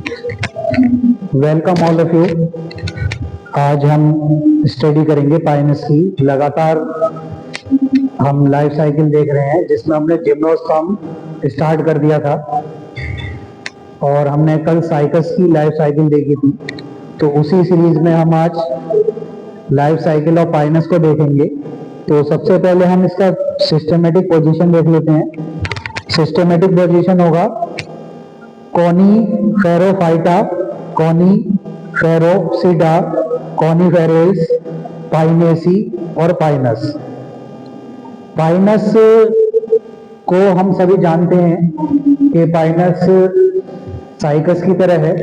Welcome all of you. आज हम study करेंगे पाइनस की। लगातार हम लाइफ साइकिल देख रहे हैं जिसमें हमने जिम्नोस्पर्म स्टार्ट कर दिया था और हमने कल साइकस की लाइफ साइकिल देखी थी। तो उसी सीरीज में हम आज लाइफ साइकिल ऑफ पाइनस को देखेंगे। तो सबसे पहले हम इसका सिस्टमेटिक पोजीशन देख लेते हैं। सिस्टमेटिक पोजीशन होगा कॉनीफेरोफाइटा, कॉनीफेरोप्सिडा, कॉनीफेरेस, पाइनेसी और पाइनस। पाइनस को हम सभी जानते हैं कि पाइनस साइकस की तरह है।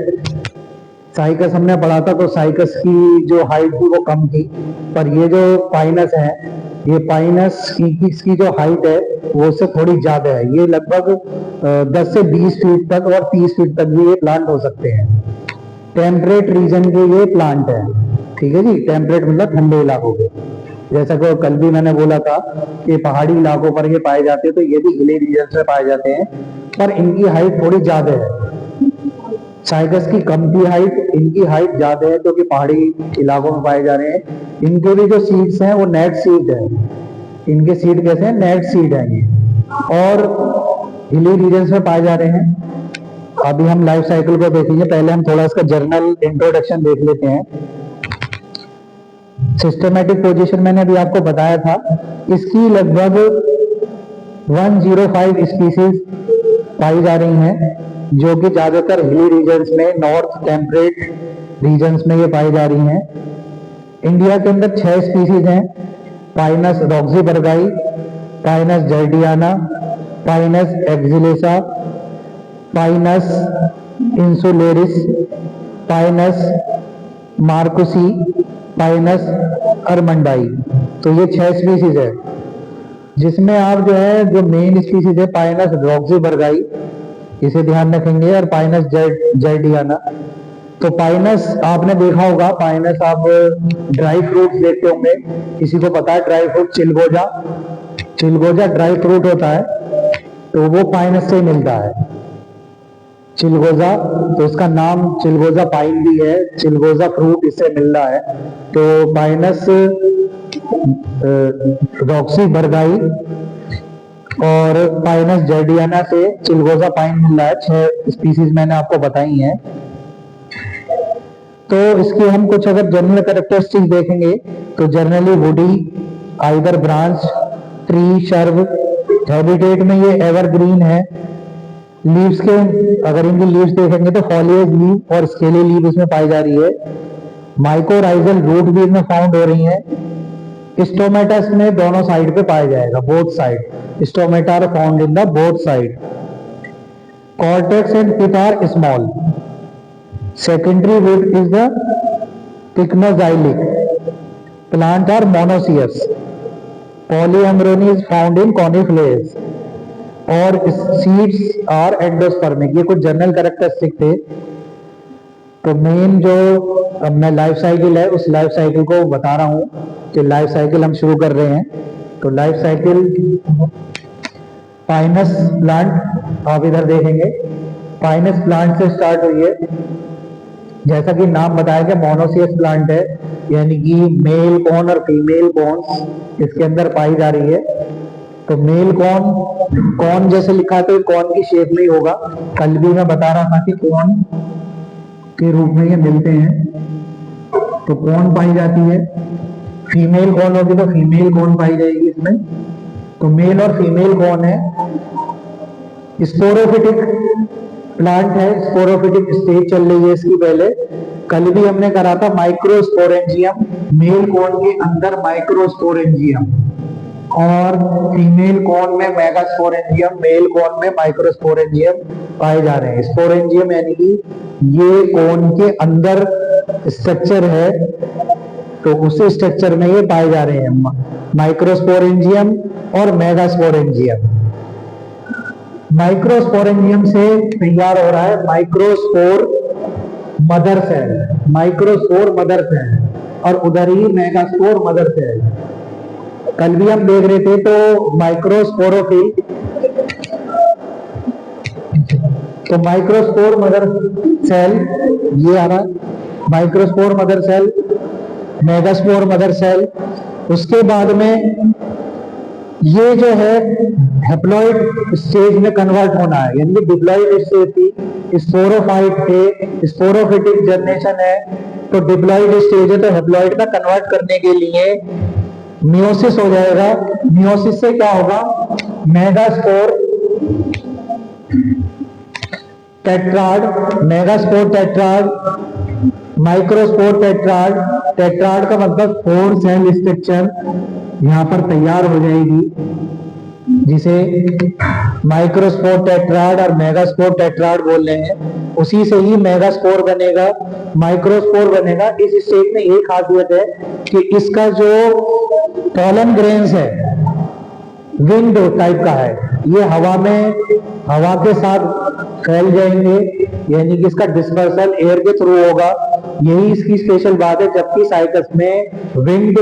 साइकस हमने पढ़ा था तो साइकस की जो हाइट थी वो कम थी, पर ये जो पाइनस है, ये पाइनस की इसकी जो हाइट है वो उससे थोड़ी ज्यादा है। ये लगभग 10 से 20 फीट तक और 30 फीट तक भी ये प्लांट हो सकते हैं। टेम्परेट रीजन के ये प्लांट है, ठीक है जी। टेम्परेट मतलब ठंडे इलाकों के, जैसा कि कल भी मैंने बोला था कि पहाड़ी इलाकों पर ये पाए जाते हैं, तो ये भी हिली रीजन में पाए जाते हैं, पर इनकी हाइट थोड़ी ज्यादा है। साइकस की कम थी हाइट, इनकी हाइट ज्यादा है क्योंकि पहाड़ी इलाकों में पाए जा रहे हैं। इनके भी जो सीड्स हैं वो नेट सीड है। इनके सीड कैसे हैं? नेट सीड है ये, और हिली रीजन में पाए जा रहे हैं। अभी हम लाइफ साइकिल को देखेंगे। पहले हम थोड़ा इसका जर्नल इंट्रोडक्शन देख लेते हैं। सिस्टमेटिक पोजीशन मैंने अभी आपको बताया था। इसकी लगभग 105 स्पीसीज पाई जा रही हैं, जो कि ज्यादातर हिली रीजन्स में, नॉर्थ टेम्परेट रीजन्स में ये पाई जा रही हैं। इंडिया के अंदर 6 स्पीसीज हैं: Pinus roxburghii, Pinus gerardiana, Pinus excelsa, Pinus insularis, Pinus merkusii, Pinus armandii. तो ये 6 स्पीसीज है, जिसमें आप जो है जो मेन स्पीसीज है पाइनस रॉक्सीबर्गाई, इसे ध्यान रखेंगे, और पाइनस जर्डियाना। तो पाइनस आपने देखा होगा, पाइनस आप ड्राई फ्रूट्स देखते होंगे। किसी को पता है ड्राई फ्रूट? चिलगोजा, चिलगोजा ड्राई फ्रूट होता है, तो वो पाइनस से मिलता है, चिलगोजा। तो इसका नाम चिलगोजा पाइन भी है, चिलगोजा फ्रूट इससे मिल रहा है। तो पाइनस रॉक्सीबर्गाई और पाइनस जर्डियाना से चिलगोजा पाइन मिल रहा है। 6 स्पीसीज मैंने आपको बताई हैं। तो इसकी हम कुछ अगर जनरल कैरेक्टरिस्टिक्स देखेंगे तो generally woody, either branch, tree, shrub. Habitat में ये एवरग्रीन है। लीव्स के अगर इनकी लीव्स देखेंगे तो फॉलिएज लीव और स्केली लीव इसमें पाई जा रही है। माइकोराइजल रूट भी इसमें फाउंड हो रही है। स्टोमेटस में दोनों साइड पे पाया जाएगा, both side. Stomata are found in the both side. Cortex and tip are small. Secondary wood is the pycnoxylic. Plant are monoecious. Polyembryony is found in conifers और सीड्स आर एंडोस्पर्मिक। ये कुछ general characteristic थे। तो main जो अपना life cycle है, उस life cycle को बता रहा हूं कि लाइफ साइकिल हम शुरू कर रहे हैं। तो लाइफ साइकिल पाइनस प्लांट आप इधर देखेंगे, पाइनस प्लांट से स्टार्ट हुई है। जैसा कि नाम बताया गया, मोनोसियस प्लांट है, यानी कि मेल कॉन और फीमेल कॉन इसके अंदर पाई जा रही है। तो मेल कॉन, कॉन जैसे लिखा तो कॉन की शेप में ही होगा। कल भी मैं बता रहा था कि कॉन के रूप में ये मिलते हैं, तो कॉन पाई जाती है। फीमेल कॉन होगी तो फीमेल कॉन पाई जाएगी इसमें। तो मेल और फीमेल कॉन है। स्पोरोफिटिक प्लांट है, स्पोरोफिटिक स्टेज चल रही है इसकी। पहले कल भी हमने करा था माइक्रोस्पोरेंजियम, मेल कॉन के अंदर माइक्रोस्पोरेंजियम, और फीमेल कॉन में मेगास्पोरेंजियम, मेल कॉन में माइक्रोस्पोरेंजियम पाए जा रहे हैं। स्पोरेंजियम यानी कि ये कॉन के अंदर स्ट्रक्चर है, तो उसी स्ट्रक्चर में ये पाए जा रहे हैं, माइक्रोस्पोरेंजियम और मेगास्पोरेंजियम। माइक्रोस्पोरेंजियम से तैयार हो रहा है microspore mother cell, microspore mother cell, और उधर ही मेगास्पोर मदर सेल। कल भी हम देख रहे थे। तो माइक्रोस्पोरोफिल तो माइक्रोस्पोर मदर सेल ये आ रहा है, microspore mother cell, megaspore mother cell. उसके बाद में ये जो है हैप्लॉइड स्टेज में कन्वर्ट होना है, यानी कि डिप्लॉइड स्टेज थी, स्पोरोफाइट थे, स्पोरोफिटिक जनरेशन है, तो डिप्लॉइड स्टेज है, तो हैप्लॉइड में कन्वर्ट करने के लिए मियोसिस हो जाएगा। मियोसिस से क्या होगा, megaspore tetrad, megaspore tetrad, microspore tetrad. Tetrad का मतलब 4 सेल स्ट्रक्चर यहां पर तैयार हो जाएगी, जिसे माइक्रोस्पोर टेट्राड और मेगास्पोर टेट्राड बोल रहे हैं। उसी से ही मेगास्पोर बनेगा, माइक्रोस्पोर बनेगा। इस स्टेज में एक खासियत है कि इसका जो पॉलन ग्रेन्स है विंड टाइप का है, ये हवा के साथ फैल जाएंगे, यानी कि इसका डिस्पर्सल एयर के थ्रू होगा। यही इसकी स्पेशल बात है, जबकि साइकस में विंड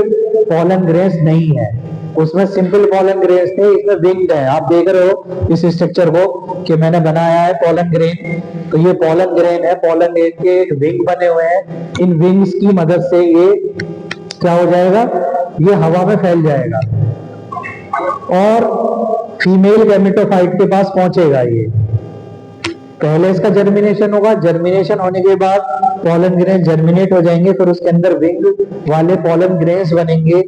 पॉलन ग्रेन्स नहीं है, उसमें सिंपल पॉलन ग्रेन्स थे, इसमें विंड है। आप देख रहे हो इस स्ट्रक्चर को कि मैंने बनाया है पॉलन ग्रेन, तो ये पॉलन ग्रेन है, पॉलन ग्रेन के विंग बने हुए हैं। इन विंग्स की मदद से ये क्या हो जाएगा, ये हवा में फैल जाएगा और फीमेल गैमेटोफाइट के पास पहुंचेगा। ये पहले इसका जर्मिनेशन होगा, जर्मिनेशन होने के बाद पॉलन ग्रेन जर्मिनेट हो जाएंगे, फिर उसके अंदर विंग वाले पॉलन ग्रेन्स बनेंगे।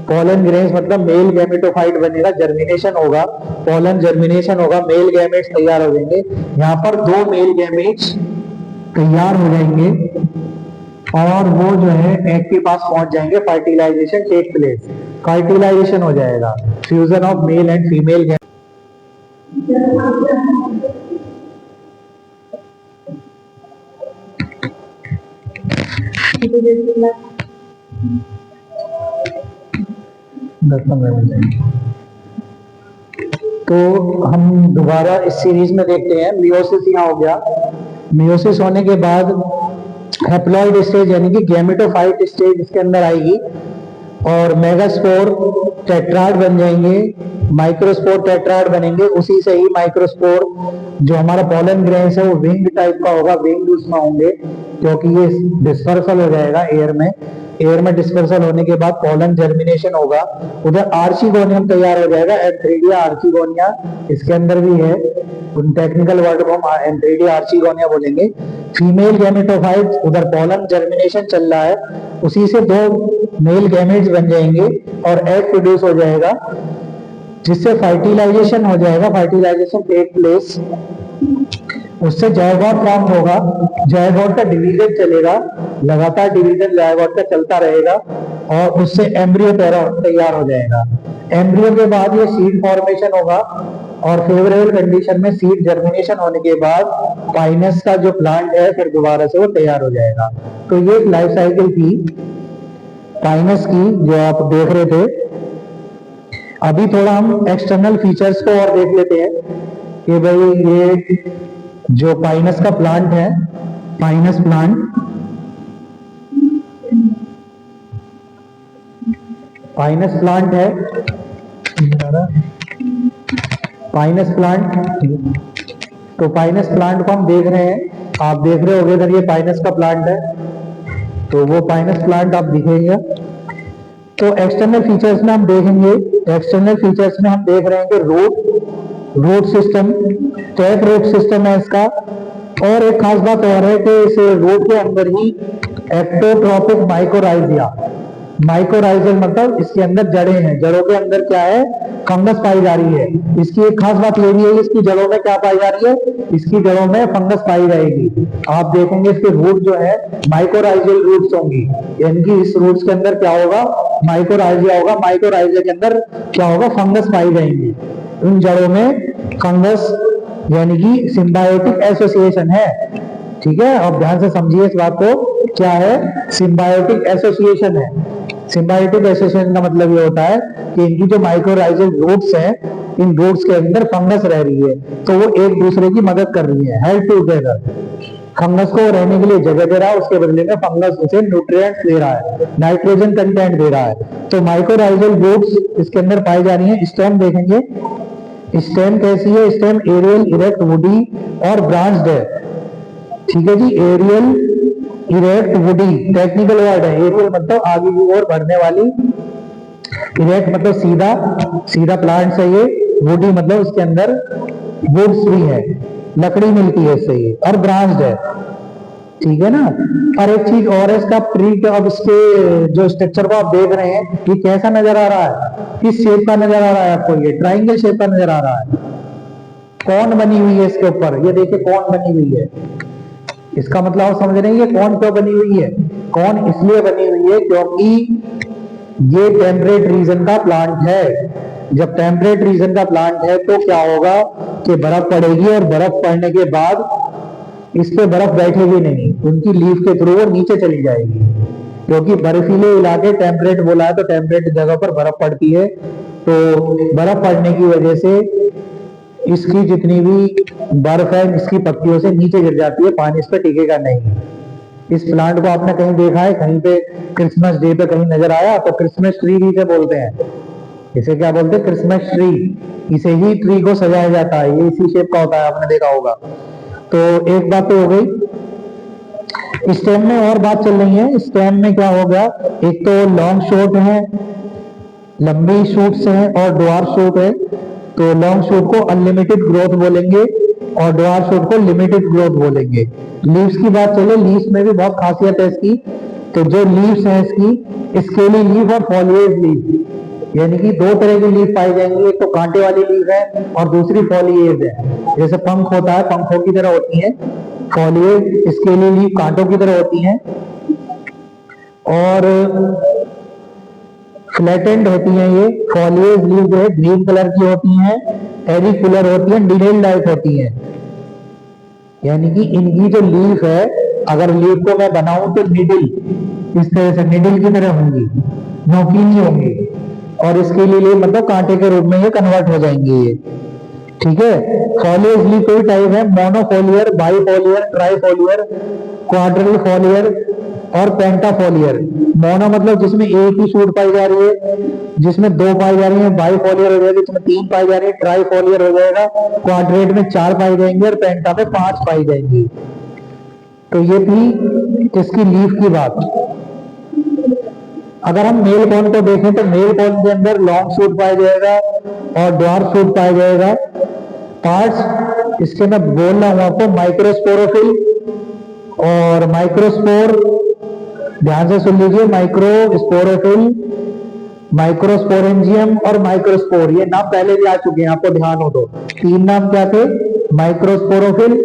पॉलन ग्रेन्स मतलब मेल गैमेटोफाइट बनेगा, जर्मिनेशन होगा, पॉलन जर्मिनेशन होगा, मेल गैमेट्स तैयार हो जाएंगे। यहाँ पर 2 मेल गैमेट्स तैयार हो जाएंगे और वो जो है एग के पास पहुंच जाएंगे। फर्टिलाइजेशन टेक प्लेस, फर्टिलाइजेशन हो जाएगा, fusion of male and female. तो हम दोबारा इस सीरीज में देखते हैं। मियोसिस यहाँ हो गया, मियोसिस होने के बाद हैप्लॉइड स्टेज यानी कि गैमेटोफाइट स्टेज इसके अंदर आएगी और मेगास्पोर टेट्राड बन जाएंगे, माइक्रोस्पोर टेट्राड बनेंगे। उसी से ही माइक्रोस्पोर जो हमारा पॉलन ग्रेन्स है वो विंग टाइप का होगा, विंग उसमें होंगे क्योंकि ये डिस्पर्सल हो जाएगा एयर में। एयर में डिस्पर्सल होने के बाद पॉलन जर्मिनेशन होगा, उधर आर्चिगोनियम तैयार हो जाएगा। एंथ्रेडिया आर्चिगोनिया इसके अंदर भी है, टेक्निकल वर्ड को हम एंथ्रेडिया आर्चिगोनिया बोलेंगे। फीमेल गैमेटोफाइट, उधर पॉलन जर्मिनेशन चल रहा है, उसी से 2 मेल गैमेट्स बन जाएंगे और एग प्रोड्यूस हो जाएगा, जिससे फर्टिलाइजेशन हो जाएगा। फर्टिलाइजेशन टेक प्लेस, उससे जायगोट फॉर्म होगा। जायगोट का डिवीजन चलेगा, लगातार डिवीजन जायगोट का चलता रहेगा और उससे एम्ब्रियो तैयार हो जाएगा। एम्ब्रियो के बाद ये सीड फॉर्मेशन होगा और फेवरेबल कंडीशन में सीड जर्मिनेशन होने के बाद पाइनस का जो प्लांट है फिर दोबारा से वो तैयार हो जाएगा। तो ये एक लाइफ साइकिल थी पाइनस की जो आप देख रहे थे। अभी थोड़ा हम एक्सटर्नल फीचर्स को और देख लेते हैं कि भाई ये जो पाइनस का प्लांट है, पाइनस प्लांट, पाइनस प्लांट है, पाइनस प्लांट। तो पाइनस प्लांट को हम देख रहे हैं, आप देख रहे होंगे इधर ये पाइनस का प्लांट है, तो वो पाइनस प्लांट आप दिखेगा। तो एक्सटर्नल फीचर्स में हम देखेंगे, एक्सटर्नल फीचर्स में हम देख रहे हैं कि root system, tap root system है इसका। और एक खास बात और है कि इस रूट के अंदर ही एक्टोट्रोपिक माइकोराइजिया, माइकोराइजल मतलब इसके अंदर जड़ें हैं, जड़ों के अंदर क्या है, फंगस पाई जा रही है। इसकी एक खास बात ये भी है, इसकी जड़ों में क्या पाई जा रही है, इसकी जड़ों में फंगस पाई जाएगी। आप देखेंगे इसके रूट जो है माइकोराइजल रूट्स होंगी, यानी कि इस रूट्स के अंदर क्या होगा, माइकोराइजिया होगा। माइकोराइजिया के अंदर क्या होगा, फंगस पाई जाएंगी। उन जड़ों में फंगस यानी कि सिम्बायोटिक एसोसिएशन है। ठीक है, आप ध्यान से समझिए इस बात को, क्या है, सिम्बायोटिक एसोसिएशन है। सिम्बायोटिक एसोसिएशन का मतलब ये होता है कि इनकी जो माइक्रोराइजल रूट्स हैं, इन रूट्स के अंदर फंगस रह रही है, तो वो एक दूसरे की मदद कर रही है, हेल्प टुगेदर। फंगस को रहने के लिए जगह दे रहा है, उसके बदले में फंगस उसे न्यूट्रिएंट्स दे रहा है, नाइट्रोजन कंटेंट दे रहा है। तो माइक्रोराइजल रूट्स इसके अंदर पाई जा रही है। स्टेम देखेंगे, स्टेम कैसी है? स्टेम एरियल, इरेक्ट, वुडी और ब्रांच्ड है। ठीक है जी, aerial, erect, woody technical word है। एरियल मतलब आगे की ओर बढ़ने वाली, इरेक्ट मतलब सीधा सीधा प्लांट्स है ये, वुडी मतलब उसके अंदर वुड्स भी है, लकड़ी मिलती है इससे ये, और ब्रांच्ड है। ठीक है ना। और एक चीज और है इसका ट्री का, अब इसके जो स्ट्रक्चर को आप देख रहे हैं ये कैसा नजर आ रहा है? किस शेप का नजर आ रहा है आपको? ये ट्राइंगल शेप का नजर आ रहा है। कौन बनी हुई है इसके ऊपर? ये देखिए कौन बनी हुई है। इसका मतलब आप समझ रहे हैं ये कौन क्यों बनी हुई है? कौन इसलिए बनी हुई है क्योंकि ये टेम्परेट रीजन का प्लांट है। जब टेम्परेट रीजन का प्लांट है तो क्या होगा कि बर्फ पड़ेगी, और बर्फ पड़ने के बाद इस पे बर्फ बैठेगी नहीं, उनकी लीफ के थ्रू वो नीचे चली जाएगी, क्योंकि बर्फीले इलाके टेम्परेट बोला है तो टेम्परेट जगह पर बर्फ पड़ती है। तो बर्फ पड़ने की वजह से इसकी जितनी भी बर्फ है इसकी पत्तियों से नीचे गिर जाती है, पानी इस पर टिकेगा नहीं। इस प्लांट को आपने कहीं देखा है? कहीं पे क्रिसमस डे पे कहीं नजर आया? तो क्रिसमस ट्री भी इसे बोलते हैं। इसे क्या बोलते हैं? Christmas tree. इसे ही ट्री को सजाया जाता है, ये इसी शेप का होता है, आपने देखा होगा। तो एक बात तो हो गई। स्टेम में और बात चल रही है। स्टेम में क्या हो गया? एक तो लॉन्ग शूट है, लंबी शूट्स है, और ड्वार्फ शूट है। तो लॉन्ग शूट को अनलिमिटेड ग्रोथ बोलेंगे और ड्वार्फ शूट को लिमिटेड ग्रोथ बोलेंगे। लीव्स की बात चले, लीव्स में भी बहुत खासियत है इसकी। तो जो लीव्स है इसकी स्केली लीफ और फॉलिएज लीफ, यानी कि दो तरह की लीफ पाई जाएंगी। एक तो कांटे वाली लीफ है और दूसरी फॉलिएज है। जैसे पंख होता है, पंखों की तरह होती है फॉलिएज, स्केली लीफ कांटों की तरह होती है, और फ्लैटेंड होती हैं। ये फॉलिएज लीफ जो है ग्रीन कलर की होती हैं, एरिकुलर होती है, निडल टाइप होती है। यानी कि इनकी जो लीफ है, अगर लीफ को मैं बनाऊं तो निडल, इस तरह से निडल की तरह होंगी, नोकीली होंगी, और इसके लिए मतलब कांटे के रूप में ये कन्वर्ट हो जाएंगे ये। ठीक है। फॉलिएज लीफ कोई टाइप है, मोनोफोलियर, बाईफोलियर, ट्राईफोलियर, क्वाड्रल फोलियर और पेंटाफोलियर। मोनो मतलब जिसमें एक ही शूट पाई जा रही है, जिसमें दो पाई जा रही है, बाईफोलियर हो जाएगा जिसमें तीन पाई जा रही है, ट्राईफोलियर हो जाएगा, क्वाड्रेट में चार पाई जाएंगे और पेंटा में पांच पाई जाएंगी। तो ये थी इसकी लीफ की बात। अगर हम मेल कॉर्न को देखें तो मेल कॉर्न के अंदर लॉन्ग शूट पाया जाएगा और ड्वार्फ शूट पाया जाएगा। पार्ट्स इसके मैं बोल रहा हूं आपको, माइक्रोस्पोरोफिल और माइक्रोस्पोर, ध्यान से सुन लीजिए, माइक्रोस्पोरोफिल, माइक्रोस्पोरेंजियम और माइक्रोस्पोर। ये नाम पहले भी आ चुके हैं, आपको ध्यान हो तो। तीन नाम क्या थे? माइक्रोस्पोरोफिल,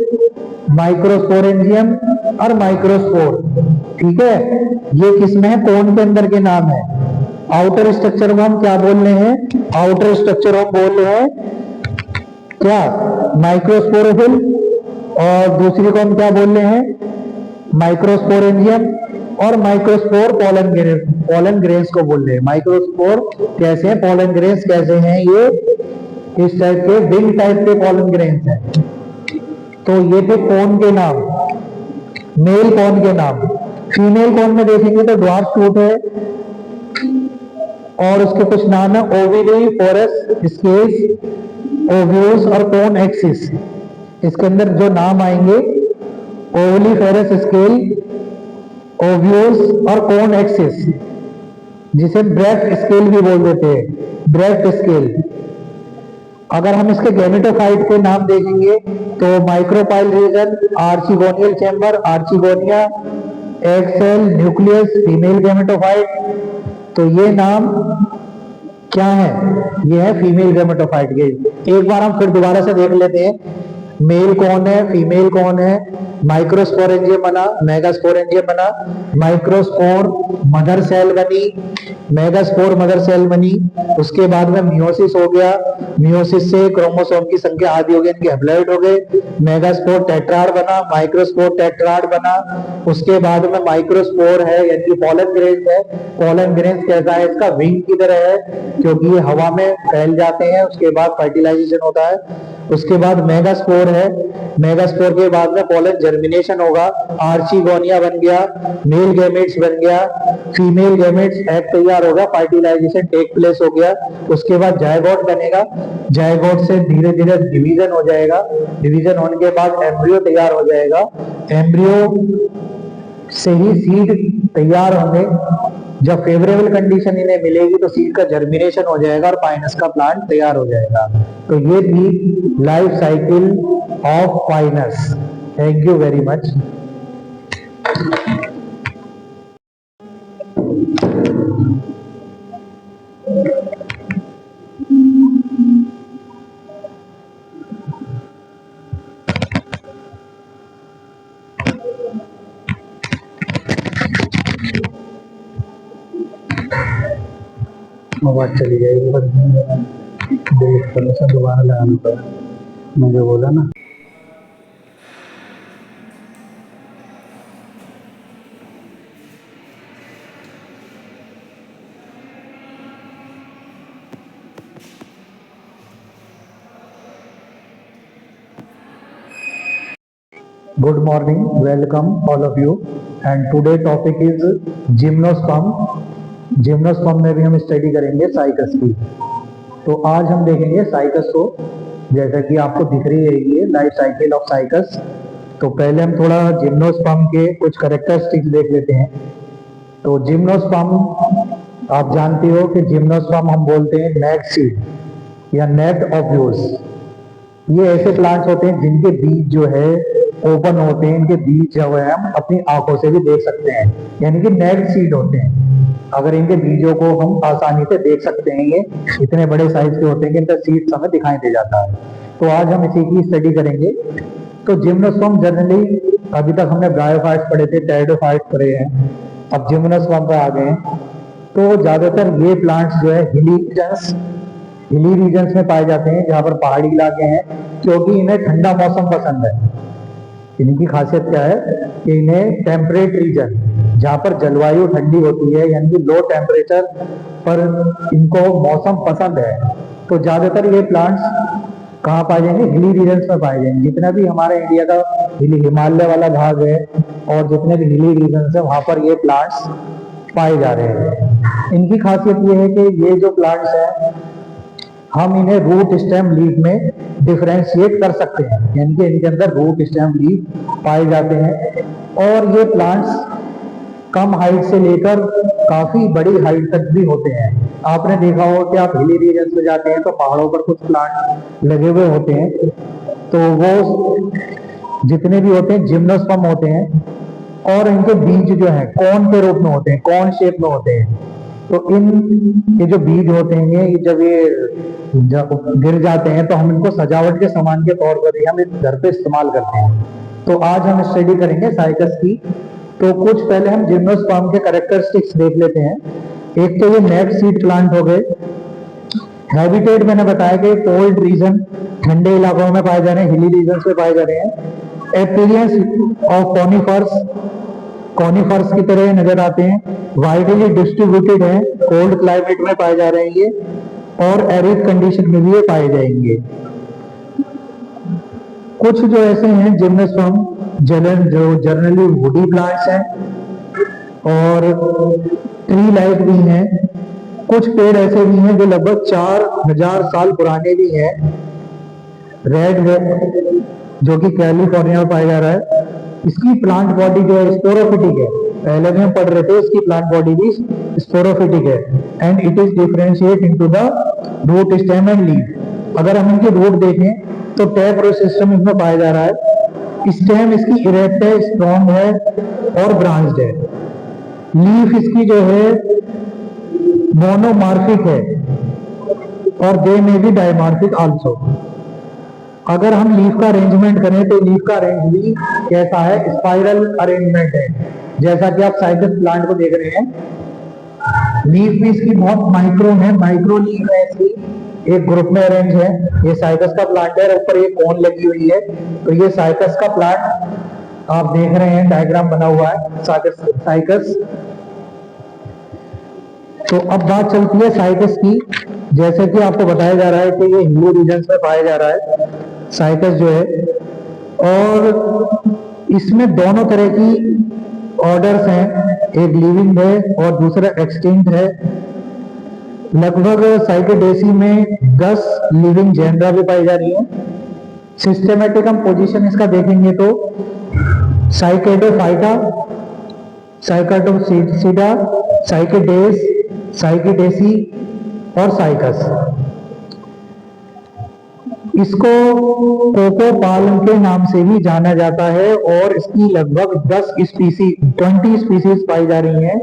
माइक्रोस्पोरेंजियम और माइक्रोस्पोर। ठीक है। ये किसमें है? कौन के अंदर के नाम है। आउटर स्ट्रक्चर को हम क्या बोल रहे हैं? आउटर स्ट्रक्चर हम बोल रहे हैं क्या? माइक्रोस्पोरोफिल, और दूसरी को हम क्या बोल रहे हैं? माइक्रोस्पोरेंजियम, और microspore pollen grains, pollen grains को बोल रहे हैं। माइक्रोस्पोर कैसे हैं, पोलन ग्रेन्स कैसे हैं? ये इस टाइप के विंग टाइप के पोलन ग्रेन्स हैं। तो ये थे कौन के नाम, मेल कौन के नाम। फीमेल कौन में देखेंगे तो ड्वार्फ शूट है, और उसके कुछ नाम है, ओविडी, फोरस, स्केल्स, ओव्यूल्स और कोन एक्सिस। इसके अंदर जो नाम आएंगे, ओवलीफेरस स्केल, ओव्यूल्स और कोन एक्सिस, जिसे ब्रेथ स्केल भी बोल देते हैं, ब्रेथ स्केल। अगर हम इसके गैमेटोफाइट के नाम देखेंगे तो micropyle region, archegonial chamber, archegonia, egg cell, nucleus, female gametophyte. तो ये नाम क्या है? ये है फीमेल गैमेटोफाइट के। एक बार हम फिर दोबारा से देख लेते हैं, मेल कौन है, फीमेल कौन है। माइक्रोस्पोरेंजियम बना, मेगास्पोरेंजियम बना, माइक्रोस्पोर मदर सेल बनी, मेगास्पोर मदर सेल बनी। उसके बाद में मियोसिस हो गया, मियोसिस से क्रोमोसोम की संख्या आदि हो गई, इनके हैप्लॉइड हो गए। मेगास्पोर टेट्राड बना, माइक्रोस्पोर टेट्राड बना। उसके बाद में माइक्रोस्पोर है, यानी कि पोलन ग्रेन्स है। पोलन ग्रेन्स कैसा है? इसका विंग की तरह है, क्योंकि ये हवा में फैल जाते हैं, उसके बाद फर्टिलाइजेशन होता है उसके बाद मेगास्पोर है, मेगास्पोर के बाद में पॉलन जर्मिनेशन होगा, आर्चिगोनिया बन गया, मेल गैमेट्स बन गया, फीमेल गैमेट्स एग तैयार होगा, फर्टिलाइजेशन टेक प्लेस हो गया, उसके बाद जायगोट बनेगा, जायगोट से धीरे धीरे डिवीजन हो जाएगा, डिवीजन होने के बाद एम्ब्रियो तैयार हो जाएगा, एम्ब्रियो से ही सीड तैयार होंगे, जब फेवरेबल कंडीशन इन्हें मिलेगी तो सीड का जर्मिनेशन हो जाएगा और पाइनस का प्लांट तैयार हो जाएगा। तो ये थी life cycle of Pinus. Thank you very much. आवाज चली जाएगी, दोबारा लगाना पड़ा, मुझे बोला ना। Good morning, welcome all of you, and today topic is gymnosperm. Gymnosperm में भी हम स्टडी करेंगे साइकस की। तो आज हम देखेंगे साइकस को, जैसा कि आपको दिख रही है ये लाइफ साइकिल ऑफ साइकस। तो पहले हम थोड़ा जिम्नोस्पर्म के कुछ कैरेक्टरिस्टिक्स देख लेते हैं। तो जिम्नोस्पर्म आप जानते हो कि जिम्नोस्पर्म हम बोलते हैं नेट सीड या नेट ओव्यूल्स। ये ऐसे प्लांट्स होते हैं जिनके बीज जो है ओपन होते हैं, इनके बीज जो है हम अपनी आंखों से भी देख सकते हैं, यानी कि नेट सीड होते हैं। अगर इनके बीजों को हम आसानी से देख सकते हैं, ये इतने बड़े साइज के होते हैं कि इनका सीड्स हमें दिखाई दे जाता है। तो आज हम इसी की स्टडी करेंगे। तो जिम्नोस्पर्म जनरली, अभी तक हमने ब्रायोफाइट्स पढ़े थे, टेरिडोफाइट्स पढ़े हैं, अब जिम्नोस्पर्म पे आ गए हैं। तो ज्यादातर ये प्लांट्स जो है हिली रीजन्स में पाए जाते हैं, जहाँ पर पहाड़ी इलाके हैं, क्योंकि इन्हें ठंडा मौसम पसंद है। इनकी खासियत क्या है कि इन्हें टेम्परेट रीजन, जहाँ पर जलवायु ठंडी होती है, यानी कि लो टेम्परेचर पर इनको मौसम पसंद है। तो ज्यादातर ये प्लांट्स कहाँ पाए जाएंगे? हिली रीजन्स में पाए जाएंगे। जितना भी हमारे इंडिया का हिमालय वाला भाग है और जितने भी हिली रीजन्स है, वहां पर ये प्लांट्स पाए जा रहे हैं। इनकी खासियत ये है कि ये जो प्लांट्स हैं, हम इन्हें रूट स्टेम लीफ में डिफरेंशिएट कर सकते हैं, यानी कि इनके अंदर रूट स्टेम लीफ पाए जाते हैं। और ये प्लांट्स कम हाइट से लेकर काफी बड़ी हाइट तक भी होते हैं। आपने देखा हो कि आप हिली रीजन्स में जाते हैं तो पहाड़ों पर कुछ प्लांट लगे हुए होते हैं, तो वो जितने भी होते हैं जिम्नोस्पर्म होते हैं, और इनके बीज जो है कॉर्न के रूप में होते हैं, कॉर्न शेप में होते हैं। तो ये जो बीज होते हैं, जब गिर जाते हैं तो हम इनको सजावट के सामान के तौर पर हम घर पे इस्तेमाल करते हैं। तो आज हम स्टडी करेंगे साइकस की। तो कुछ पहले हम जिम्नोस्पर्म के कैरेक्टरिस्टिक्स देख लेते हैं। एक तो ये नेट सीड प्लांट हो गए। हैबिटेट मैंने बताया कि कोल्ड रीजन, ठंडे इलाकों में पाए जा रहे हैं, हिली रीजन में पाए जा रहे हैं। एपीरियंस ऑफ कॉनिफर्स की तरह नजर आते हैं, वाइडली डिस्ट्रीब्यूटेड है, कोल्ड क्लाइमेट में पाए जा रहे हैं ये, और एरिड कंडीशन में भी ये पाए जाएंगे। कुछ जो ऐसे हैं जिम्नोस्पर्म जो जनरली वुडी प्लांट्स हैं और ट्री लाइक भी हैं। कुछ पेड़ ऐसे भी हैं जो लगभग 4000 साल पुराने भी हैं। रेड जो कि कैलिफोर्निया में पाया जा रहा है, इसकी प्लांट बॉडी जो है स्पोरोफिटिक है। पहले भी हम पढ़ रहे थे, इसकी प्लांट बॉडी भी स्पोरोफिटिक है, and it is differentiate into the root stem and leaf. अगर हम इनके रूट देखें तो टैप रूट सिस्टम इसमें पाया जा रहा है। स्टेम इसकी इरेक्ट है, स्ट्रॉन्ग है और ब्रांच्ड है। लीफ इसकी जो है मोनोमार्फिक है और दे में भी डायमार्फिक आल्सो। अगर हम लीफ का अरेंजमेंट करें तो लीफ का अरेंज भी कैसा है? स्पाइरल अरेंजमेंट है, जैसा कि आप साइकस प्लांट को देख रहे हैं। लीफ भी इसकी बहुत माइक्रो है, माइक्रो लीफ है इसकी, एक ग्रुप में अरेंज है। ये साइकस का प्लांट है, ऊपर ये कोन लगी हुई है। तो ये साइकस का प्लांट आप देख रहे हैं, डायग्राम बना हुआ है साइकस। तो अब बात चलती है साइकस की। जैसे कि आपको बताया जा रहा है कि ये हिली रीजन्स में पाया जा रहा है, साइकस जो है। और इसमें दोनों तरह की ऑर्डर्स हैं, एक लिविंग है और दूसरा एक्सटिंक्ट है। लगभग साइकेडेसी में 10 लिविंग जेनरा भी पाई जा रही है। सिस्टेमेटिक हम पोजीशन इसका देखेंगे तो साइकेडोफाइटा, साइकाटोसिडा, साइकेडेस, साइकेडेसी और साइकस। इसको कोको पाल्म के नाम से भी जाना जाता है और इसकी लगभग 20 स्पीसीज पाई जा रही हैं।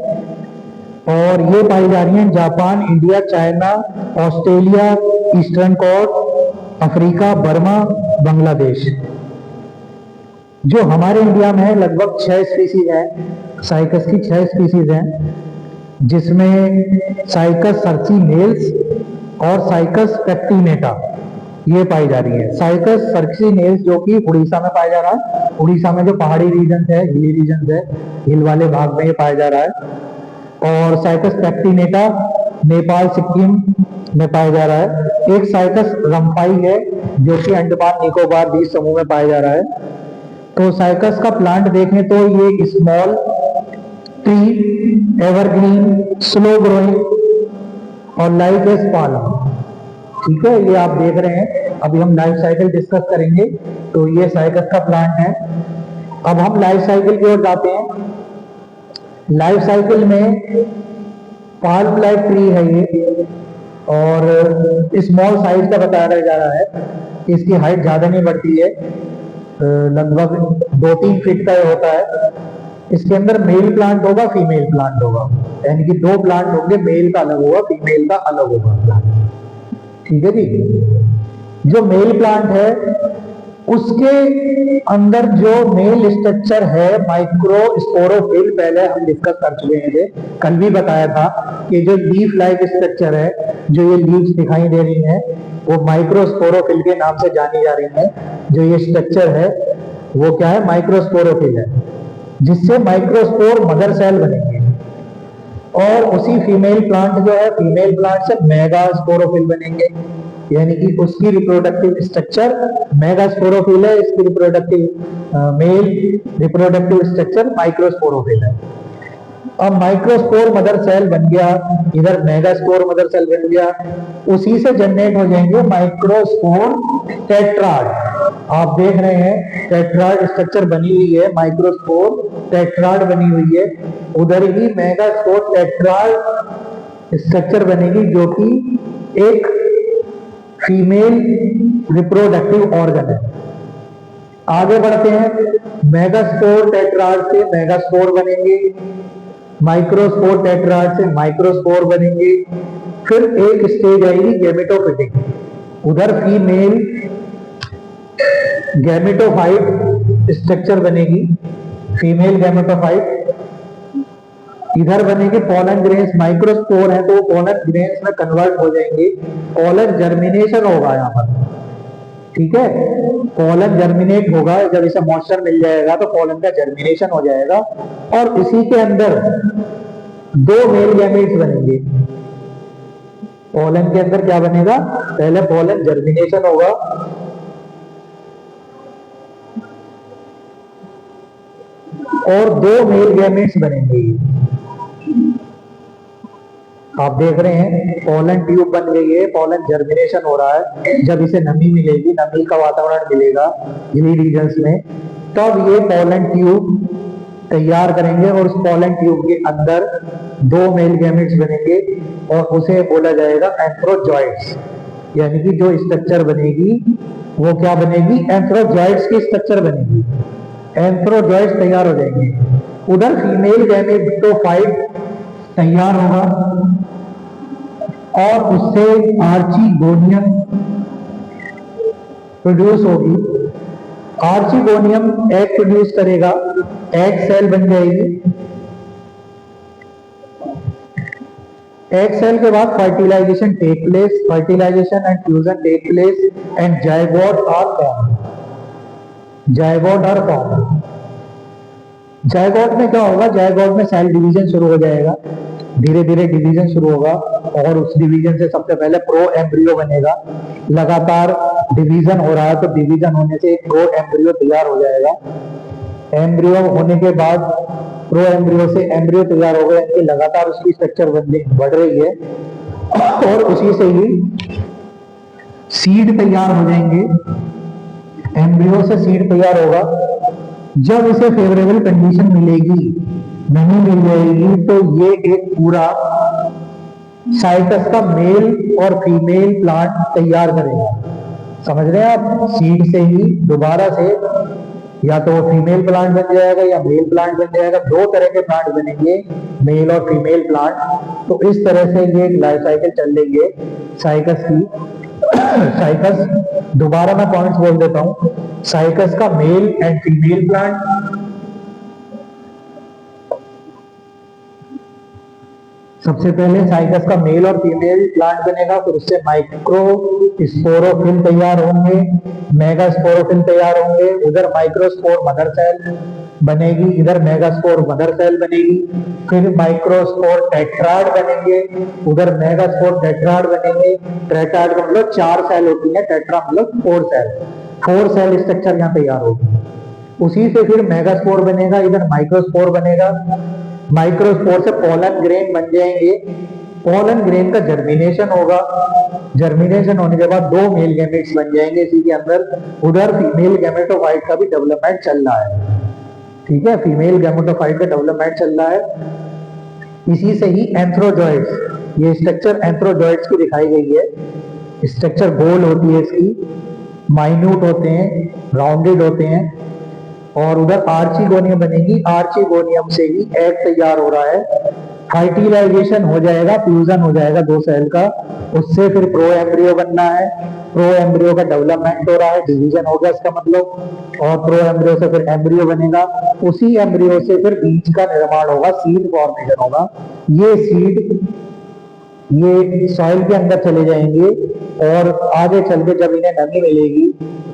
और ये पाई जा रही हैं Japan, India, China, Australia, eastern coast, Africa, Burma, Bangladesh. जो हमारे इंडिया में है लगभग 6 स्पीसीज है, साइकस की 6 स्पीसीज हैं, जिसमें साइकस सर्चिनेल्स और साइकस पेक्टिनेटा ये पाई जा रही है। साइकस सर्चिनेल्स जो कि उड़ीसा में पाया जा रहा है, उड़ीसा में जो पहाड़ी रीजन है, हिली रीजन है, हिल वाले भाग में ये पाया जा रहा है। और साइकस पेक्टिनेटा नेपाल, सिक्किम में पाया जा रहा है। एक साइकस रम्फाई है जो कि अंडमान निकोबार द्वीप समूह में पाया जा रहा है। तो साइकस का प्लांट देखें तो ये small tree, evergreen, slow growing और लाइक ए पाल्म। ठीक है, ये आप देख रहे हैं। अभी हम लाइफ साइकिल डिस्कस करेंगे। तो ये साइकस का प्लांट है। अब हम लाइफ साइकिल की ओर जाते हैं। लाइफ साइकिल में पाल्म लाइफ ट्री है ये, और स्मॉल साइज का बताया जा रहा है। इसकी हाइट ज्यादा नहीं बढ़ती है, लगभग 2-3 फीट का होता है। इसके अंदर मेल प्लांट होगा, फीमेल प्लांट होगा, यानी कि 2 प्लांट होंगे, मेल का अलग होगा, फीमेल का अलग होगा प्लांट। ठीक है जी। जो मेल प्लांट है उसके अंदर जो मेल स्ट्रक्चर है माइक्रोस्पोरोफिल, पहले हम डिस्कस कर चुके हैं, कल भी बताया था कि जो लीफ लाइक स्ट्रक्चर है, जो ये लीव्स दिखाई दे रही हैं, वो माइक्रोस्पोरोफिल के नाम से जानी जा रही है। जो ये स्ट्रक्चर है वो क्या है, माइक्रोस्पोरोफिल है, जिससे माइक्रोस्पोर मदर सेल बनेंगे। और उसी फीमेल प्लांट जो है, फीमेल प्लांट से मेगास्पोरोफिल बनेंगे, यानी कि उसकी रिप्रोडक्टिव स्ट्रक्चर मेगास्पोरोफिल है, इसकी मेल रिप्रोडक्टिव स्ट्रक्चर माइक्रोस्पोरोफिल है। अब माइक्रोस्पोर मदर सेल बन गया, इधर मेगास्पोर मदर सेल बन गया, उसी से जनरेट हो जाएंगे माइक्रोस्पोर टेट्राड। आप देख रहे हैं टेट्राड स्ट्रक्चर बनी हुई है, माइक्रोस्पोर टेट्राड बनी हुई है। उधर ही मेगास्पोर टेट्राड स्ट्रक्चर बनेगी, जो कि एक फीमेल रिप्रोडक्टिव ऑर्गन है। आगे बढ़ते हैं। मेगास्पोर टेट्राड से मेगास्पोर बनेंगे, माइक्रोस्पोर टेट्राड से माइक्रोस्पोर बनेंगे। फिर एक स्टेज आएगी गैमेटोफिटिक, उधर फीमेल गैमेटोफाइट स्ट्रक्चर बनेगी, फीमेल गैमेटोफाइट। इधर बनेंगे पोलन ग्रेन्स, माइक्रोस्पोर है तो पोलन ग्रेन्स में कन्वर्ट हो जाएंगे, पोलन जर्मिनेशन होगा यहाँ पर। ठीक है, पोलन जर्मिनेट होगा, जब इसे मॉइस्चर मिल जाएगा तो पोलन का जर्मिनेशन हो जाएगा, और इसी के अंदर 2 मेल गैमेट्स बनेंगे। पोलन के अंदर क्या बनेगा, पहले पोलन जर्मिनेशन होगा, और 2 मेल गैमेट्स बनेंगे। आप देख रहे हैं पोलन ट्यूब बन गई है, पोलन जर्मिनेशन हो रहा है। जब इसे नमी मिलेगी, नमी का वातावरण मिलेगा हिली रीजन्स में, तब ये पोलन ट्यूब तैयार करेंगे, और उस पोलन ट्यूब के अंदर 2 मेल गैमेट्स बनेंगे, और उसे बोला जाएगा एंथ्रोजॉइड्स। यानी कि जो स्ट्रक्चर बनेगी वो क्या बनेगी, एंथ्रोजॉइड्स की स्ट्रक्चर बनेगी, एंथ्रोजॉइड्स तैयार हो जाएंगे। उधर फीमेल गैमेटोफाइट तैयार होगा, और उससे आर्चिगोनियम प्रोड्यूस होगी। आर्चिगोनियम एग प्रोड्यूस करेगा, एग सेल बन जाएगी। एग सेल के बाद fertilisation take place, fertilisation and fusion take place, and zygote are form. Zygote are form. Zygote में क्या होगा, जाइगोट में सेल डिवीजन शुरू हो जाएगा, धीरे धीरे डिवीजन शुरू होगा, और उस डिवीजन से सबसे पहले प्रो एम्ब्रियो बनेगा। लगातार डिवीजन हो रहा है, तो डिवीजन होने से एक प्रो एम्ब्रियो तैयार हो जाएगा। एम्ब्रियो होने के बाद प्रो एम्ब्रियो से एम्ब्रियो तैयार हो गया, इनकी लगातार उसकी स्ट्रक्चर बढ़ रही है और उसी से ही सीड तैयार हो जाएंगे। एम्ब्रियो से सीड तैयार होगा। जब इसे फेवरेबल कंडीशन मिलेगी, नहीं मिल जाएगी, तो ये एक पूरा साइटस का मेल और फीमेल प्लांट तैयार करेगा। समझ रहे हैं आप? सीड से ही दोबारा से या तो फीमेल प्लांट बन जाएगा या मेल प्लांट बन जाएगा। दो तरह के प्लांट बनेंगे, मेल और फीमेल प्लांट। तो इस तरह से ये लाइफ साइकिल चल रही है साइकस की। साइकस, दोबारा मैं पॉइंट्स बोल देता हूं। साइकस का मेल एंड फीमेल प्लांट, सबसे पहले साइकस का मेल और फीमेल प्लांट बनेगा, फिर उससे माइक्रो स्पोरोफिल तैयार होंगे, मेगा स्पोरोफिल तैयार होंगे। उधर माइक्रोस्पोर मदर सेल बनेगी, इधर मेगास्पोर मदर सेल बनेगी, फिर माइक्रोस्पोर टेट्राड बनेंगे, उधर मेगास्पोर टेट्राड बनेंगे। टेट्राड का मतलब 4 सेल होती है, टेट्रा मतलब 4 सेल। 4 सेल स्ट्रक्चर यहाँ तैयार होगी। उसी से फिर मेगास्पोर बनेगा, इधर माइक्रोस्पोर बनेगा। माइक्रोस्पोर से पोलन ग्रेन बन जाएंगे। पोलन ग्रेन का जर्मिनेशन होगा। जर्मिनेशन होने के बाद 2 मेल गैमेट्स बन जाएंगे इसी के अंदर। उधर फीमेल गैमेटोफाइट का भी डेवलपमेंट चल रहा है। ठीक है, फीमेल गैमेटोफाइट का डेवलपमेंट चल रहा है। इसी से ही एंथ्रोजॉइड्स, ये स्ट्रक्चर एंथ्रोजॉइड्स की दिखाई गई है। स्ट्रक्चर गोल होती है इसकी, माइन्यूट होते हैं, राउंडेड होते हैं। और उधर आर्चिगोनियम बनेगी। आर्चिगोनियम से ही एग तैयार हो रहा है। फर्टिलाइजेशन हो जाएगा, फ्यूजन हो जाएगा 2 सेल का। उससे फिर प्रो एम्ब्रियो बनना है। प्रो एम्ब्रियो का डेवलपमेंट हो रहा है, डिवीजन हो गया इसका मतलब। और प्रो एम्ब्रियो से फिर एम्ब्रियो बनेगा। उसी एम्ब्रियो से फिर बीज का निर्माण होगा, सीड फॉर्मेशन होगा। ये सीड ये सॉइल के अंदर चले जाएंगे और आगे चल के जब इन्हें नमी मिलेगी,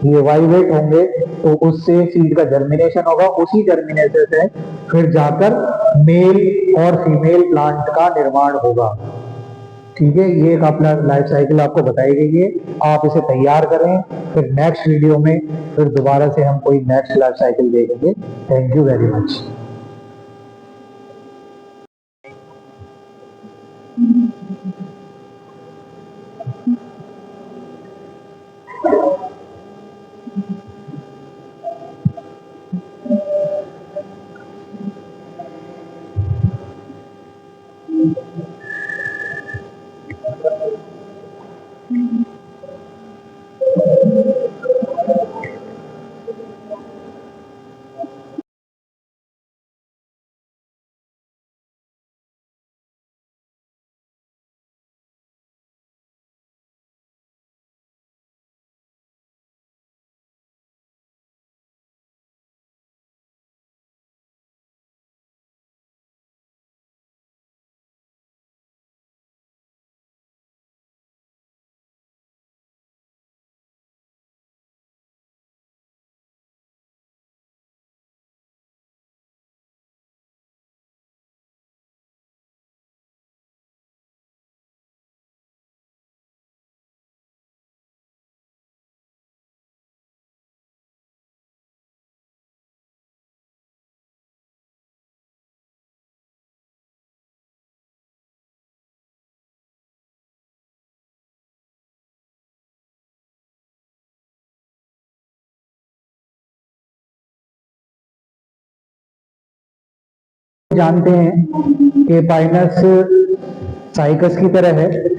ये वाइब्रेट होंगे, तो उससे सीड का जर्मिनेशन होगा। उसी जर्मिनेशन से फिर जाकर मेल और फीमेल प्लांट का निर्माण होगा। ठीक है, ये एक अपना लाइफ साइकिल आपको बताई गई है। आप इसे तैयार करें, फिर नेक्स्ट वीडियो में फिर दोबारा से हम कोई नेक्स्ट लाइफ साइकिल देखेंगे। Thank you very much. जानते हैं कि पाइनस साइकस की तरह है।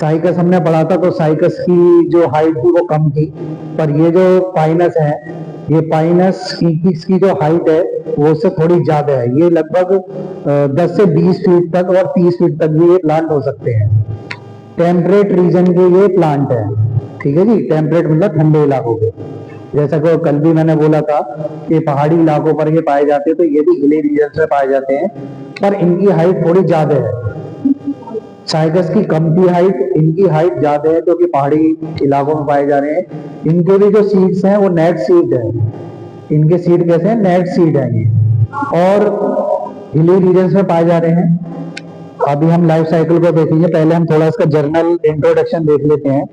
साइकस हमने पढ़ा था, तो साइकस की जो हाइट थी वो कम थी, पर ये जो पाइनस है, ये पाइनस की जो हाइट है वो उससे थोड़ी ज्यादा है। ये लगभग 10 से 20 फीट तक और 30 फीट तक भी ये प्लांट हो सकते हैं। टेम्परेट रीजन के ये प्लांट है। ठीक है जी, टेम्परेट मतलब ठंडे इलाकों के। जैसा कि कल भी मैंने बोला था कि पहाड़ी इलाकों पर ये पाए जाते हैं, तो ये भी हिली रीजन में पाए जाते हैं, पर इनकी हाइट थोड़ी ज्यादा है। साइकस की कम की हाइट, इनकी हाइट ज्यादा है क्योंकि पहाड़ी इलाकों में पाए जा रहे हैं। इनके भी जो सीड्स हैं वो नेट सीड है। इनके सीड कैसे हैं? नेट सीड है ये, और हिली रीजन में पाए जा रहे हैं। अभी हम लाइफ साइकिल को देखेंगे। पहले हम थोड़ा इसका जर्नल इंट्रोडक्शन देख लेते हैं।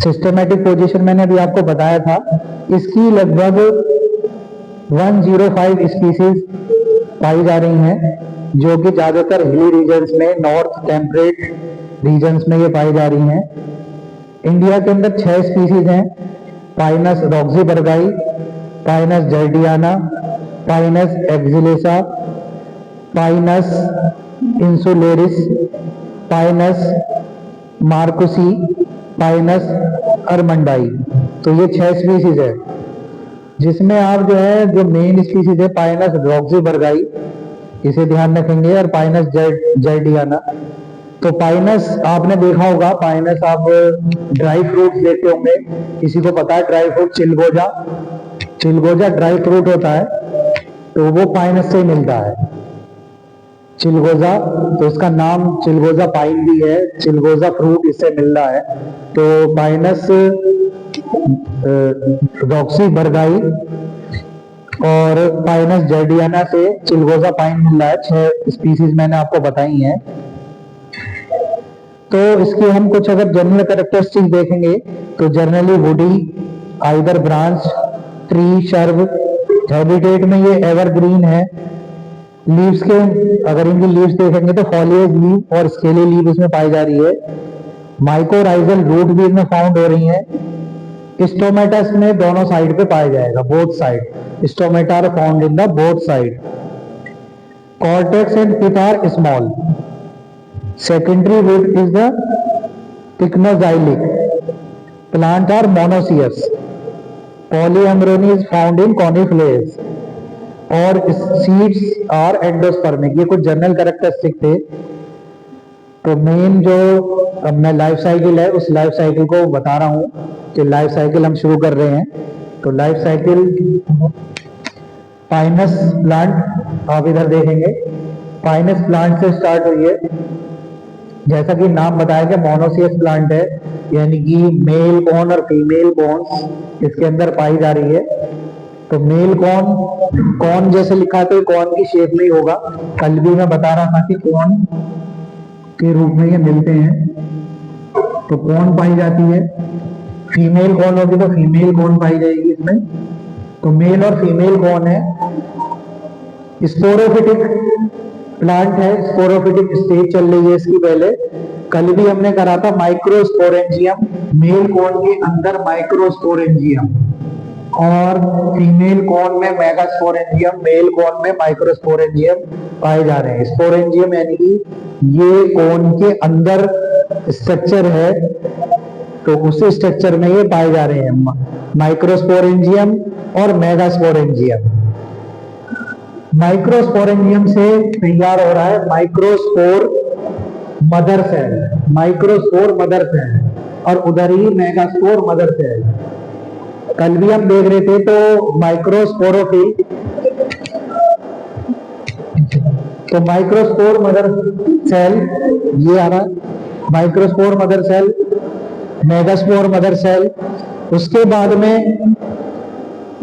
सिस्टमेटिक पोजीशन मैंने अभी आपको बताया था। इसकी लगभग 105 स्पीसीज पाई जा रही हैं, जो कि ज्यादातर हिली रीजन्स में, नॉर्थ टेम्परेट रीजन्स में ये पाई जा रही हैं। इंडिया के अंदर 6 स्पीसीज हैं: Pinus roxburghii, Pinus gerardiana, Pinus excelsa, Pinus insularis, Pinus merkusii, Pinus armandii. तो ये 6 स्पीसीज है, जिसमें आप जो है, जो मेन स्पीसीज है पाइनस रॉक्सीबर्गाई, इसे ध्यान रखेंगे, और पाइनस जर्डियाना। तो पाइनस आपने देखा होगा, पाइनस आप ड्राई फ्रूट लेते होंगे, किसी को पता है ड्राई फ्रूट? चिलगोजा, चिलगोजा ड्राई फ्रूट होता है, तो वो पाइनस से मिलता है, चिलगोजा। तो इसका नाम चिलगोजा पाइन भी है, चिलगोजा फ्रूट इससे मिल रहा है। तो पाइनस रॉक्सीबर्गाई और पाइनस जर्डियाना से चिलगोजा पाइन मिल रहा है। 6 स्पीसीज मैंने आपको बताई हैं। तो इसकी हम कुछ अगर जनरल कैरेक्टरिस्टिक्स देखेंगे तो generally woody, either branch, tree, shrub, habitat में ये एवरग्रीन है। लीव्स के अगर इनकी लीव्स देखेंगे तो फॉलिएज लीव और स्केली लीव इसमें पाई जा रही है। माइकोराइजल रूट भी इसमें फाउंड हो रही है। स्टोमेटस में दोनों साइड पे पाया जाएगा, both side. Stomata are found in the both side. Cortex and pith are small. Secondary root is the pycnoxylic. Plant are monoecious. Polyambrone is found in coniferae और सीड्स आर एंडोस्पर्मिक। ये कुछ general characteristic थे। तो main जो मैं life cycle है, उस life cycle को बता रहा हूँ कि लाइफ साइकिल हम शुरू कर रहे हैं। तो लाइफ साइकिल पाइनस प्लांट आप इधर देखेंगे, पाइनस प्लांट से स्टार्ट हुई है। जैसा कि नाम बताया गया, मोनोसियस प्लांट है, यानी कि मेल कॉर्न और फीमेल कॉर्न इसके अंदर पाई जा रही है। तो मेल कॉर्न, कॉर्न जैसे लिखा है तो कॉर्न की शेप में ही होगा। कल भी मैं बता रहा था कि कॉर्न के रूप में ये मिलते हैं। तो कॉर्न पाई जाती है। फीमेल कॉर्न होगी तो फीमेल कॉर्न पाई जाएगी इसमें। तो मेल और फीमेल कॉर्न है। स्पोरोफिटिक प्लांट है, स्पोरोफिटिक स्टेज चल रही है इसकी। पहले कल भी हमने करा था माइक्रोस्पोरेंजियम, मेल कॉर्न के अंदर माइक्रोस्पोरेंजियम और फीमेल कॉर्न में मेगास्पोरेंजियम, मेल कॉर्न में माइक्रोस्पोरेंजियम पाए जा रहे हैं। स्पोरेंजियम यानी कि ये कॉर्न के अंदर स्ट्रक्चर है, तो उसी स्ट्रक्चर में ये पाए जा रहे हैं, माइक्रोस्पोरेंजियम और मेगास्पोरेंजियम। माइक्रोस्पोरेंजियम से तैयार हो रहा है microspore mother cell, microspore mother cell, और उधर ही मेगास्पोर मदर सेल। कल भी हम देख रहे थे। तो माइक्रोस्पोरोफिल, तो माइक्रोस्पोर मदर सेल ये आ रहा, microspore mother cell, megaspore mother cell. उसके बाद में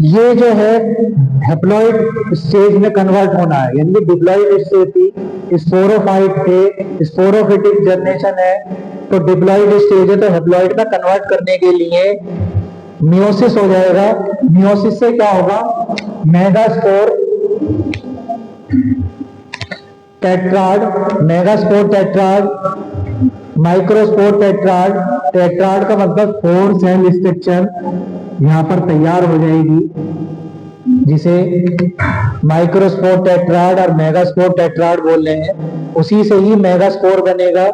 ये जो है हैप्लॉइड स्टेज में कन्वर्ट होना है, यानी कि डिप्लॉइड स्टेज थी, स्पोरोफाइट थे, स्पोरोफिटिक जनरेशन है, तो डिप्लॉइड स्टेज है, तो हैप्लॉइड में कन्वर्ट करने के लिए मियोसिस हो जाएगा। मियोसिस से क्या होगा, megaspore tetrad, megaspore tetrad, microspore tetrad. Tetrad का मतलब 4 सेल स्ट्रक्चर यहां पर तैयार हो जाएगी, जिसे माइक्रोस्पोर टेट्राड और मेगास्पोर टेट्राड बोल रहे हैं। उसी से ही मेगास्पोर बनेगा,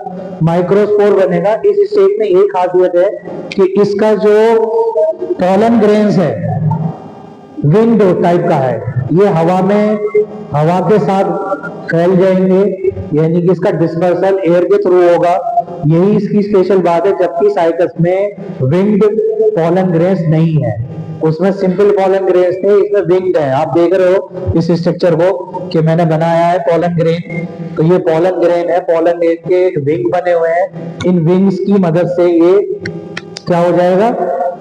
माइक्रोस्पोर बनेगा। इस स्टेज में एक खासियत है कि इसका जो पॉलन ग्रेन्स है विंड टाइप का है, ये हवा के साथ फैल जाएंगे, यानी कि इसका डिस्पर्सल एयर के थ्रू होगा। यही इसकी स्पेशल बात है। जबकि साइकस में विंड पॉलन ग्रेन्स नहीं है, उसमें सिंपल पॉलन ग्रेन्स थे, इसमें विंड है। आप देख रहे हो इस स्ट्रक्चर को कि मैंने बनाया है पॉलन ग्रेन, तो ये पॉलन ग्रेन है। पॉलन ग्रेन के विंग बने हुए हैं, इन विंग्स की मदद से ये क्या हो जाएगा,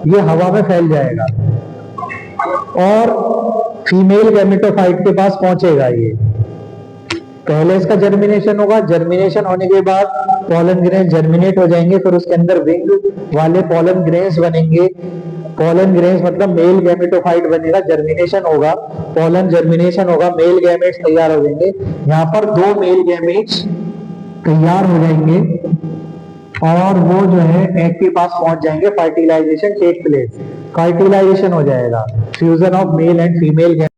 ये हवा में फैल जाएगा और फीमेल गैमेटोफाइट के पास पहुंचेगा ये। पहले इसका जर्मिनेशन होगा, जर्मिनेशन होने के बाद पॉलन ग्रेन्स जर्मिनेट हो जाएंगे, फिर उसके अंदर विंग वाले पॉलन ग्रेन्स बनेंगे। पॉलन ग्रेन्स मतलब मेल गैमेटोफाइट बनेगा, जर्मिनेशन होगा, पॉलन जर्मिनेशन होगा, मेल गैमेट्स तैयार हो जाएंगे। यहाँ पर 2 मेल गैमेट्स तैयार हो जाएंगे और वो जो है एग के पास पहुंच जाएंगे, फर्टिलाइजेशन टेक प्लेस, फर्टिलाइजेशन हो जाएगा, fusion of male and female